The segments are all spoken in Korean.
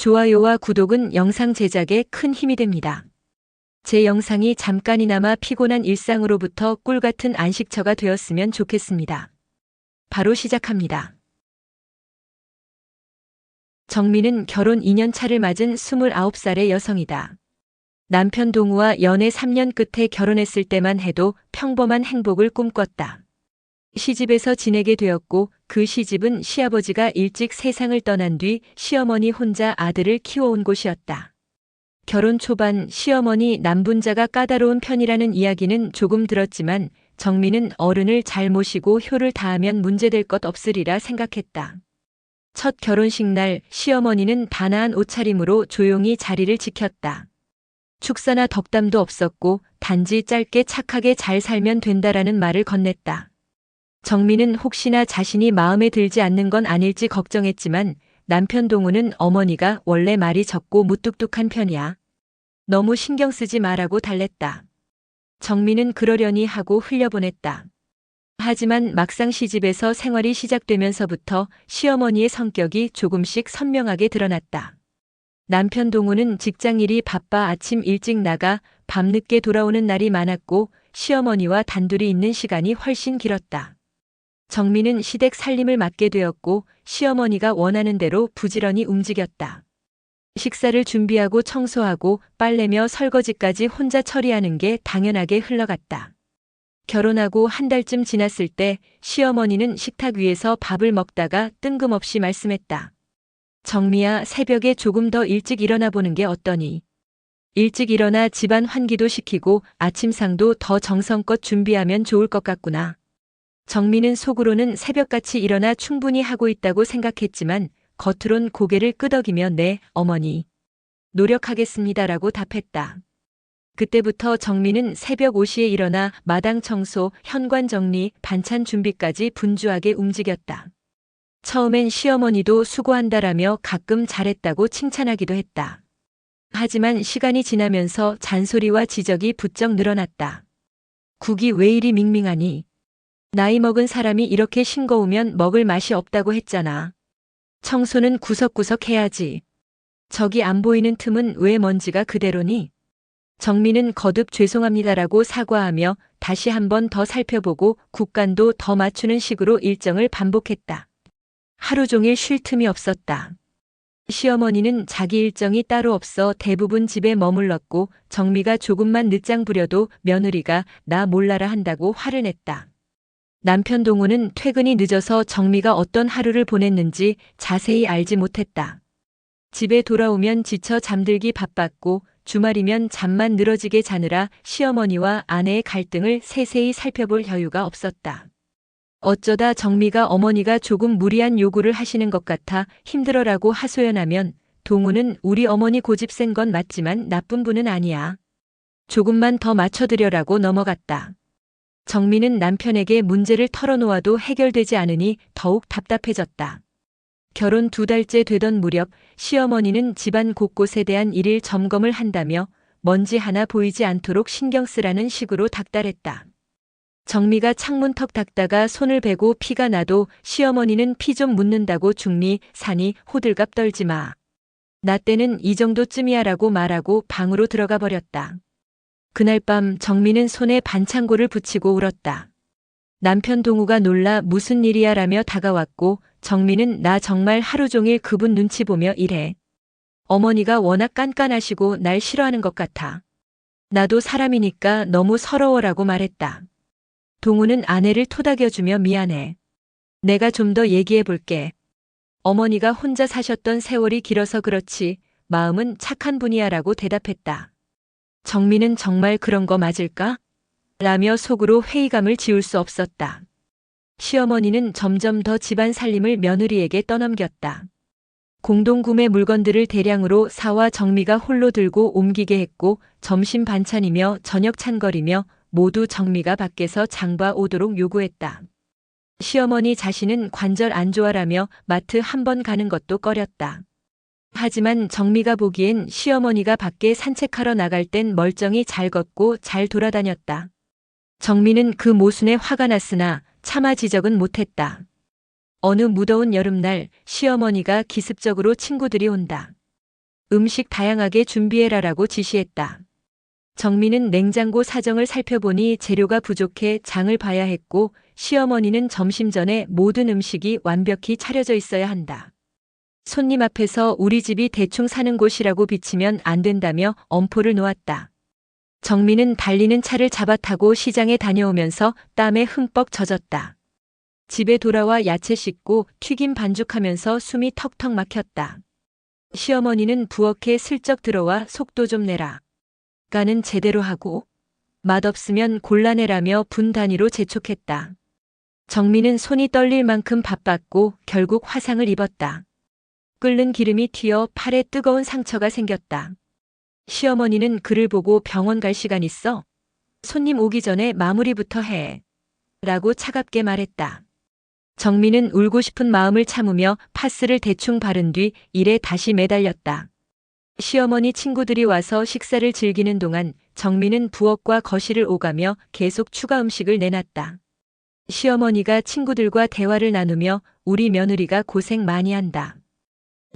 좋아요와 구독은 영상 제작에 큰 힘이 됩니다. 제 영상이 잠깐이나마 피곤한 일상으로부터 꿀같은 안식처가 되었으면 좋겠습니다. 바로 시작합니다. 정민은 결혼 2년 차를 맞은 29살의 여성이다. 남편 동우와 연애 3년 끝에 결혼했을 때만 해도 평범한 행복을 꿈꿨다. 시집에서 지내게 되었고 그 시집은 시아버지가 일찍 세상을 떠난 뒤 시어머니 혼자 아들을 키워온 곳이었다. 결혼 초반 시어머니 남분자가 까다로운 편이라는 이야기는 조금 들었지만 정민은 어른을 잘 모시고 효를 다하면 문제될 것 없으리라 생각했다. 첫 결혼식 날 시어머니는 단아한 옷차림으로 조용히 자리를 지켰다. 축사나 덕담도 없었고 단지 짧게 착하게 잘 살면 된다라는 말을 건넸다. 정민은 혹시나 자신이 마음에 들지 않는 건 아닐지 걱정했지만 남편 동우는 어머니가 원래 말이 적고 무뚝뚝한 편이야. 너무 신경 쓰지 마라고 달랬다. 정민은 그러려니 하고 흘려보냈다. 하지만 막상 시집에서 생활이 시작되면서부터 시어머니의 성격이 조금씩 선명하게 드러났다. 남편 동우는 직장일이 바빠 아침 일찍 나가 밤늦게 돌아오는 날이 많았고 시어머니와 단둘이 있는 시간이 훨씬 길었다. 정민은 시댁 살림을 맡게 되었고 시어머니가 원하는 대로 부지런히 움직였다. 식사를 준비하고 청소하고 빨래며 설거지까지 혼자 처리하는 게 당연하게 흘러갔다. 결혼하고 한 달쯤 지났을 때 시어머니는 식탁 위에서 밥을 먹다가 뜬금없이 말씀했다. 정미야, 새벽에 조금 더 일찍 일어나 보는 게 어떠니? 일찍 일어나 집안 환기도 시키고 아침상도 더 정성껏 준비하면 좋을 것 같구나. 정민은 속으로는 새벽같이 일어나 충분히 하고 있다고 생각했지만 겉으론 고개를 끄덕이며 네, 어머니. 노력하겠습니다라고 답했다. 그때부터 정민은 새벽 5시에 일어나 마당 청소, 현관 정리, 반찬 준비까지 분주하게 움직였다. 처음엔 시어머니도 수고한다라며 가끔 잘했다고 칭찬하기도 했다. 하지만 시간이 지나면서 잔소리와 지적이 부쩍 늘어났다. 국이 왜 이리 밍밍하니? 나이 먹은 사람이 이렇게 싱거우면 먹을 맛이 없다고 했잖아. 청소는 구석구석 해야지. 저기 안 보이는 틈은 왜 먼지가 그대로니? 정민은 거듭 죄송합니다라고 사과하며 다시 한 번 더 살펴보고 국간도 더 맞추는 식으로 일정을 반복했다. 하루 종일 쉴 틈이 없었다. 시어머니는 자기 일정이 따로 없어 대부분 집에 머물렀고 정미가 조금만 늦장 부려도 며느리가 나 몰라라 한다고 화를 냈다. 남편 동우는 퇴근이 늦어서 정미가 어떤 하루를 보냈는지 자세히 알지 못했다. 집에 돌아오면 지쳐 잠들기 바빴고 주말이면 잠만 늘어지게 자느라 시어머니와 아내의 갈등을 세세히 살펴볼 여유가 없었다. 어쩌다 정미가 어머니가 조금 무리한 요구를 하시는 것 같아 힘들어라고 하소연하면 동우는 우리 어머니 고집 센 건 맞지만 나쁜 분은 아니야. 조금만 더 맞춰드려라고 넘어갔다. 정민은 남편에게 문제를 털어놓아도 해결되지 않으니 더욱 답답해졌다. 결혼 2달째 되던 무렵 시어머니는 집안 곳곳에 대한 일일 점검을 한다며 먼지 하나 보이지 않도록 신경 쓰라는 식으로 닥달했다. 정미가 창문 턱 닦다가 손을 베고 피가 나도 시어머니는 피 좀 묻는다고 죽니 사니 호들갑 떨지 마. 나 때는 이 정도쯤이야라고 말하고 방으로 들어가 버렸다. 그날 밤 정민은 손에 반창고를 붙이고 울었다. 남편 동우가 놀라 무슨 일이야라며 다가왔고 정민은 나 정말 하루 종일 그분 눈치 보며 일해. 어머니가 워낙 깐깐하시고 날 싫어하는 것 같아. 나도 사람이니까 너무 서러워라고 말했다. 동우는 아내를 토닥여주며 미안해. 내가 좀 더 얘기해 볼게. 어머니가 혼자 사셨던 세월이 길어서 그렇지 마음은 착한 분이야라고 대답했다. 정민은 정말 그런 거 맞을까? 라며 속으로 회의감을 지울 수 없었다. 시어머니는 점점 더 집안 살림을 며느리에게 떠넘겼다. 공동구매 물건들을 대량으로 사와 정미가 홀로 들고 옮기게 했고 점심 반찬이며 저녁 찬거리며 모두 정미가 밖에서 장봐 오도록 요구했다. 시어머니 자신은 관절 안 좋아라며 마트 한 번 가는 것도 꺼렸다. 하지만 정미가 보기엔 시어머니가 밖에 산책하러 나갈 땐 멀쩡히 잘 걷고 잘 돌아다녔다. 정미는 그 모순에 화가 났으나 차마 지적은 못했다. 어느 무더운 여름날 시어머니가 기습적으로 친구들이 온다. 음식 다양하게 준비해라라고 지시했다. 정민은 냉장고 사정을 살펴보니 재료가 부족해 장을 봐야 했고 시어머니는 점심 전에 모든 음식이 완벽히 차려져 있어야 한다. 손님 앞에서 우리 집이 대충 사는 곳이라고 비치면 안 된다며 엄포를 놓았다. 정민은 달리는 차를 잡아 타고 시장에 다녀오면서 땀에 흠뻑 젖었다. 집에 돌아와 야채 씻고 튀김 반죽하면서 숨이 턱턱 막혔다. 시어머니는 부엌에 슬쩍 들어와 속도 좀 내라. 가는 제대로 하고 맛없으면 곤란해라며 분 단위로 재촉했다. 정민은 손이 떨릴 만큼 바빴고 결국 화상을 입었다. 끓는 기름이 튀어 팔에 뜨거운 상처가 생겼다. 시어머니는 그를 보고 병원 갈 시간 있어? 손님 오기 전에 마무리부터 해. 라고 차갑게 말했다. 정민은 울고 싶은 마음을 참으며 파스를 대충 바른 뒤 일에 다시 매달렸다. 시어머니 친구들이 와서 식사를 즐기는 동안 정민은 부엌과 거실을 오가며 계속 추가 음식을 내놨다. 시어머니가 친구들과 대화를 나누며 우리 며느리가 고생 많이 한다.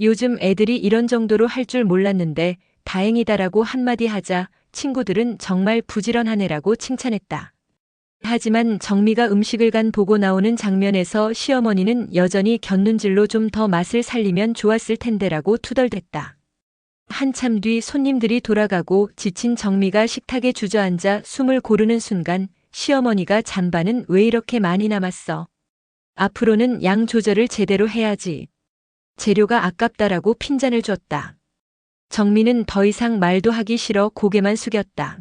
요즘 애들이 이런 정도로 할 줄 몰랐는데 다행이다라고 한마디 하자 친구들은 정말 부지런하네라고 칭찬했다. 하지만 정미가 음식을 간 보고 나오는 장면에서 시어머니는 여전히 곁눈질로 좀 더 맛을 살리면 좋았을 텐데라고 투덜댔다. 한참 뒤 손님들이 돌아가고 지친 정미가 식탁에 주저앉아 숨을 고르는 순간 시어머니가 잔반은 왜 이렇게 많이 남았어? 앞으로는 양 조절을 제대로 해야지. 재료가 아깝다라고 핀잔을 줬다. 정미는 더 이상 말도 하기 싫어 고개만 숙였다.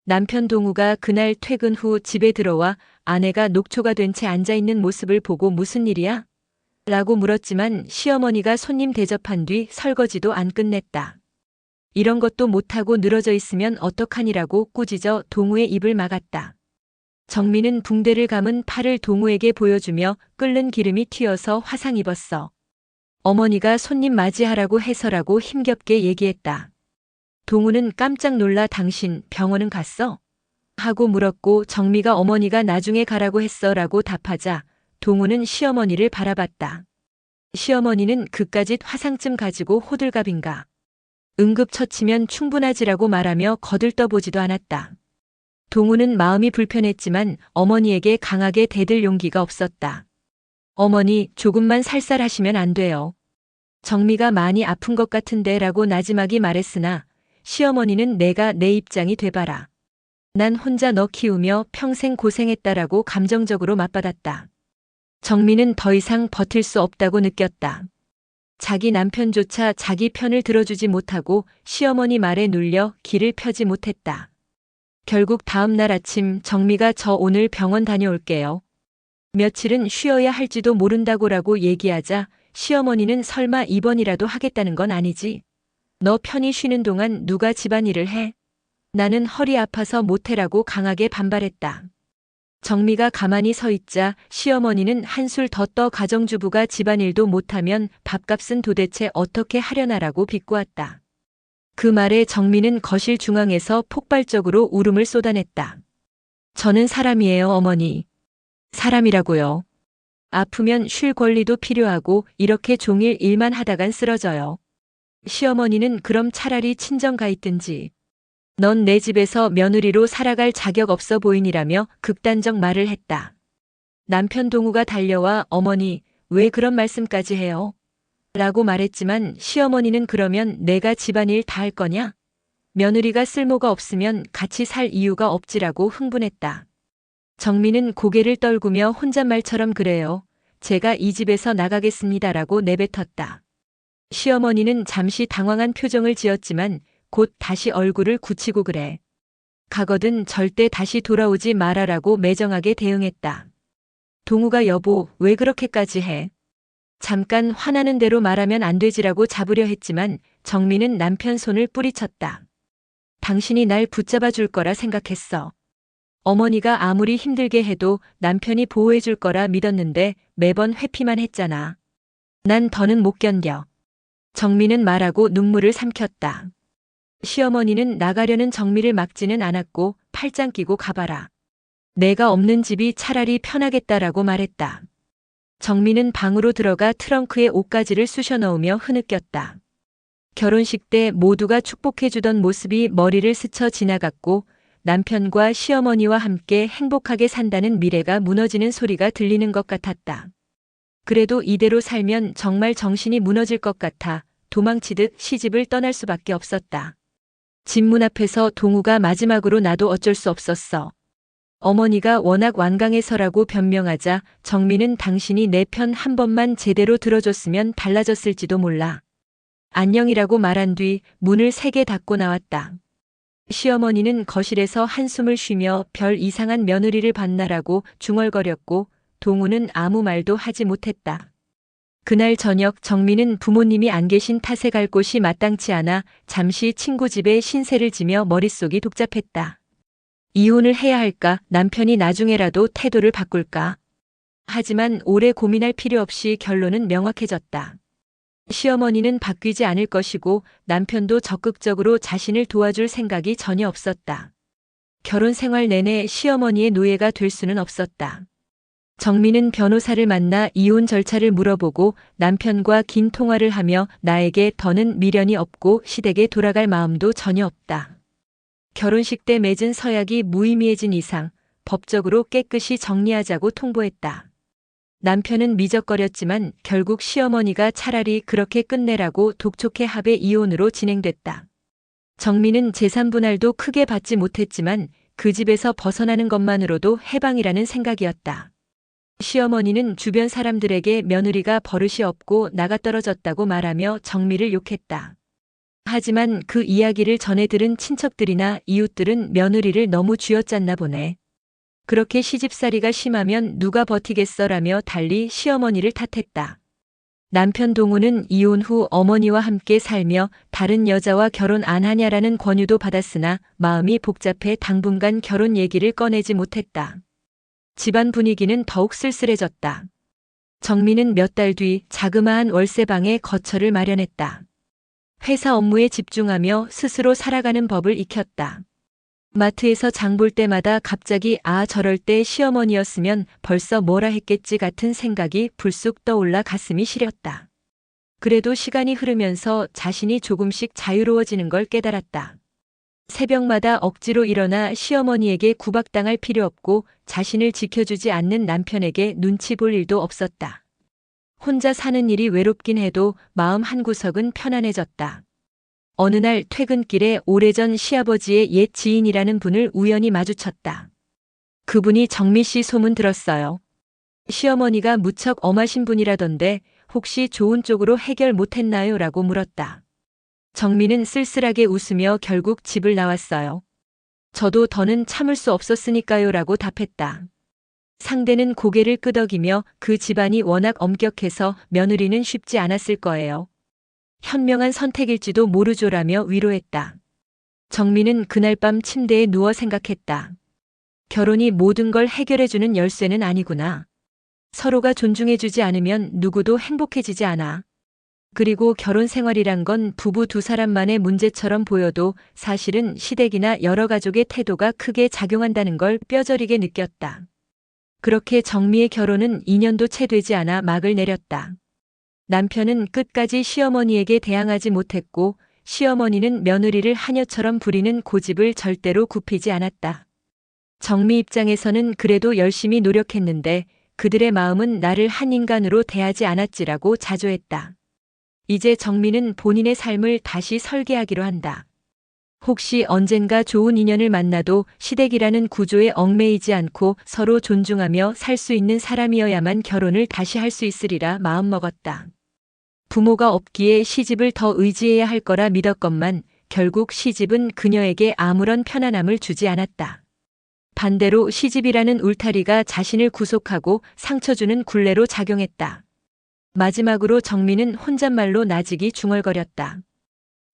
남편 동우가 그날 퇴근 후 집에 들어와 아내가 녹초가 된 채 앉아있는 모습을 보고 무슨 일이야? 라고 물었지만 시어머니가 손님 대접한 뒤 설거지도 안 끝냈다. 이런 것도 못하고 늘어져 있으면 어떡하니라고 꾸짖어 동우의 입을 막았다. 정민은 붕대를 감은 팔을 동우에게 보여주며 끓는 기름이 튀어서 화상 입었어. 어머니가 손님 맞이하라고 해서라고 힘겹게 얘기했다. 동우는 깜짝 놀라 당신 병원은 갔어? 하고 물었고 정미가 어머니가 나중에 가라고 했어 라고 답하자 동우는 시어머니를 바라봤다. 시어머니는 그까짓 화상쯤 가지고 호들갑인가. 응급처치면 충분하지라고 말하며 거들떠보지도 않았다. 동우는 마음이 불편했지만 어머니에게 강하게 대들 용기가 없었다. 어머니 조금만 살살하시면 안 돼요. 정미가 많이 아픈 것 같은데 라고 나지막이 말했으나 시어머니는 내가 내 입장이 돼봐라. 난 혼자 너 키우며 평생 고생했다라고 감정적으로 맞받았다. 정미는 더 이상 버틸 수 없다고 느꼈다. 자기 남편조차 자기 편을 들어주지 못하고 시어머니 말에 눌려 길을 펴지 못했다. 결국 다음 날 아침 정미가 저 오늘 병원 다녀올게요. 며칠은 쉬어야 할지도 모른다고라고 얘기하자 시어머니는 설마 입원이라도 하겠다는 건 아니지? 너 편히 쉬는 동안 누가 집안일을 해? 나는 허리 아파서 못해라고 강하게 반발했다. 정미가 가만히 서 있자 시어머니는 한술 더 떠 가정주부가 집안일도 못하면 밥값은 도대체 어떻게 하려나라고 비꼬았다. 그 말에 정미는 거실 중앙에서 폭발적으로 울음을 쏟아냈다. 저는 사람이에요, 어머니. 사람이라고요. 아프면 쉴 권리도 필요하고 이렇게 종일 일만 하다간 쓰러져요. 시어머니는 그럼 차라리 친정 가 있든지. 넌 내 집에서 며느리로 살아갈 자격 없어 보이니라며 극단적 말을 했다. 남편 동우가 달려와 어머니 왜 그런 말씀까지 해요? 라고 말했지만 시어머니는 그러면 내가 집안일 다 할 거냐? 며느리가 쓸모가 없으면 같이 살 이유가 없지라고 흥분했다. 정미는 고개를 떨구며 혼잣말처럼 그래요. 제가 이 집에서 나가겠습니다라고 내뱉었다. 시어머니는 잠시 당황한 표정을 지었지만 곧 다시 얼굴을 굳히고 그래. 가거든 절대 다시 돌아오지 말아라고 매정하게 대응했다. 동우가 여보 왜 그렇게까지 해? 잠깐 화나는 대로 말하면 안 되지라고 잡으려 했지만 정미는 남편 손을 뿌리쳤다. 당신이 날 붙잡아 줄 거라 생각했어. 어머니가 아무리 힘들게 해도 남편이 보호해 줄 거라 믿었는데 매번 회피만 했잖아. 난 더는 못 견뎌. 정미는 말하고 눈물을 삼켰다. 시어머니는 나가려는 정미를 막지는 않았고 팔짱 끼고 가봐라. 내가 없는 집이 차라리 편하겠다라고 말했다. 정미는 방으로 들어가 트렁크에 옷가지를 쑤셔 넣으며 흐느꼈다. 결혼식 때 모두가 축복해주던 모습이 머리를 스쳐 지나갔고 남편과 시어머니와 함께 행복하게 산다는 미래가 무너지는 소리가 들리는 것 같았다. 그래도 이대로 살면 정말 정신이 무너질 것 같아 도망치듯 시집을 떠날 수밖에 없었다. 집 문 앞에서 동우가 마지막으로 나도 어쩔 수 없었어. 어머니가 워낙 완강해서라고 변명하자 정민은 당신이 내 편 한 번만 제대로 들어줬으면 달라졌을지도 몰라. 안녕이라고 말한 뒤 문을 세게 닫고 나왔다. 시어머니는 거실에서 한숨을 쉬며 별 이상한 며느리를 봤나라고 중얼거렸고 동우는 아무 말도 하지 못했다. 그날 저녁 정민은 부모님이 안 계신 탓에 갈 곳이 마땅치 않아 잠시 친구 집에 신세를 지며 머릿속이 복잡했다. 이혼을 해야 할까, 남편이 나중에라도 태도를 바꿀까. 하지만 오래 고민할 필요 없이 결론은 명확해졌다. 시어머니는 바뀌지 않을 것이고 남편도 적극적으로 자신을 도와줄 생각이 전혀 없었다. 결혼 생활 내내 시어머니의 노예가 될 수는 없었다. 정민은 변호사를 만나 이혼 절차를 물어보고 남편과 긴 통화를 하며 나에게 더는 미련이 없고 시댁에 돌아갈 마음도 전혀 없다. 결혼식 때 맺은 서약이 무의미해진 이상 법적으로 깨끗이 정리하자고 통보했다. 남편은 미적거렸지만 결국 시어머니가 차라리 그렇게 끝내라고 독촉해 합의 이혼으로 진행됐다. 정민은 재산 분할도 크게 받지 못했지만 그 집에서 벗어나는 것만으로도 해방이라는 생각이었다. 시어머니는 주변 사람들에게 며느리가 버릇이 없고 나가떨어졌다고 말하며 정미를 욕했다. 하지만 그 이야기를 전해 들은 친척들이나 이웃들은 며느리를 너무 쥐어짰나 보네. 그렇게 시집살이가 심하면 누가 버티겠어라며 달리 시어머니를 탓했다. 남편 동우는 이혼 후 어머니와 함께 살며 다른 여자와 결혼 안 하냐라는 권유도 받았으나 마음이 복잡해 당분간 결혼 얘기를 꺼내지 못했다. 집안 분위기는 더욱 쓸쓸해졌다. 정민은 몇 달 뒤 자그마한 월세방에 거처를 마련했다. 회사 업무에 집중하며 스스로 살아가는 법을 익혔다. 마트에서 장볼 때마다 갑자기 저럴 때 시어머니였으면 벌써 뭐라 했겠지 같은 생각이 불쑥 떠올라 가슴이 시렸다. 그래도 시간이 흐르면서 자신이 조금씩 자유로워지는 걸 깨달았다. 새벽마다 억지로 일어나 시어머니에게 구박당할 필요 없고 자신을 지켜주지 않는 남편에게 눈치 볼 일도 없었다. 혼자 사는 일이 외롭긴 해도 마음 한구석은 편안해졌다. 어느 날 퇴근길에 오래전 시아버지의 옛 지인이라는 분을 우연히 마주쳤다. 그분이 정미 씨 소문 들었어요. 시어머니가 무척 엄하신 분이라던데 혹시 좋은 쪽으로 해결 못했나요? 라고 물었다. 정미는 쓸쓸하게 웃으며 결국 집을 나왔어요. 저도 더는 참을 수 없었으니까요 라고 답했다. 상대는 고개를 끄덕이며 그 집안이 워낙 엄격해서 며느리는 쉽지 않았을 거예요. 현명한 선택일지도 모르죠라며 위로했다. 정미는 그날 밤 침대에 누워 생각했다. 결혼이 모든 걸 해결해주는 열쇠는 아니구나. 서로가 존중해주지 않으면 누구도 행복해지지 않아. 그리고 결혼 생활이란 건 부부 두 사람만의 문제처럼 보여도 사실은 시댁이나 여러 가족의 태도가 크게 작용한다는 걸 뼈저리게 느꼈다. 그렇게 정미의 결혼은 2년도 채 되지 않아 막을 내렸다. 남편은 끝까지 시어머니에게 대항하지 못했고 시어머니는 며느리를 하녀처럼 부리는 고집을 절대로 굽히지 않았다. 정미 입장에서는 그래도 열심히 노력했는데 그들의 마음은 나를 한 인간으로 대하지 않았지라고 자조했다. 이제 정미는 본인의 삶을 다시 설계하기로 한다. 혹시 언젠가 좋은 인연을 만나도 시댁이라는 구조에 얽매이지 않고 서로 존중하며 살 수 있는 사람이어야만 결혼을 다시 할 수 있으리라 마음먹었다. 부모가 없기에 시집을 더 의지해야 할 거라 믿었건만 결국 시집은 그녀에게 아무런 편안함을 주지 않았다. 반대로 시집이라는 울타리가 자신을 구속하고 상처 주는 굴레로 작용했다. 마지막으로 정미는 혼잣말로 나직이 중얼거렸다.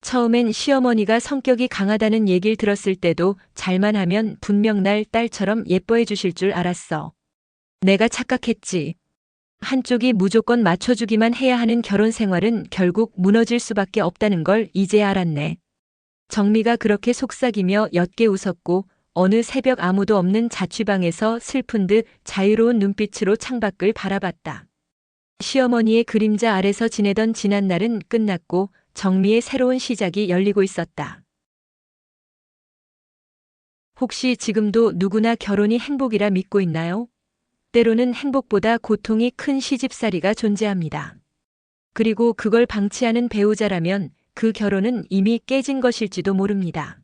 처음엔 시어머니가 성격이 강하다는 얘기를 들었을 때도 잘만 하면 분명 날 딸처럼 예뻐해 주실 줄 알았어. 내가 착각했지. 한쪽이 무조건 맞춰주기만 해야 하는 결혼 생활은 결국 무너질 수밖에 없다는 걸 이제야 알았네. 정미가 그렇게 속삭이며 옅게 웃었고 어느 새벽 아무도 없는 자취방에서 슬픈 듯 자유로운 눈빛으로 창밖을 바라봤다. 시어머니의 그림자 아래서 지내던 지난 날은 끝났고 정미의 새로운 시작이 열리고 있었다. 혹시 지금도 누구나 결혼이 행복이라 믿고 있나요? 때로는 행복보다 고통이 큰 시집살이가 존재합니다. 그리고 그걸 방치하는 배우자라면 그 결혼은 이미 깨진 것일지도 모릅니다.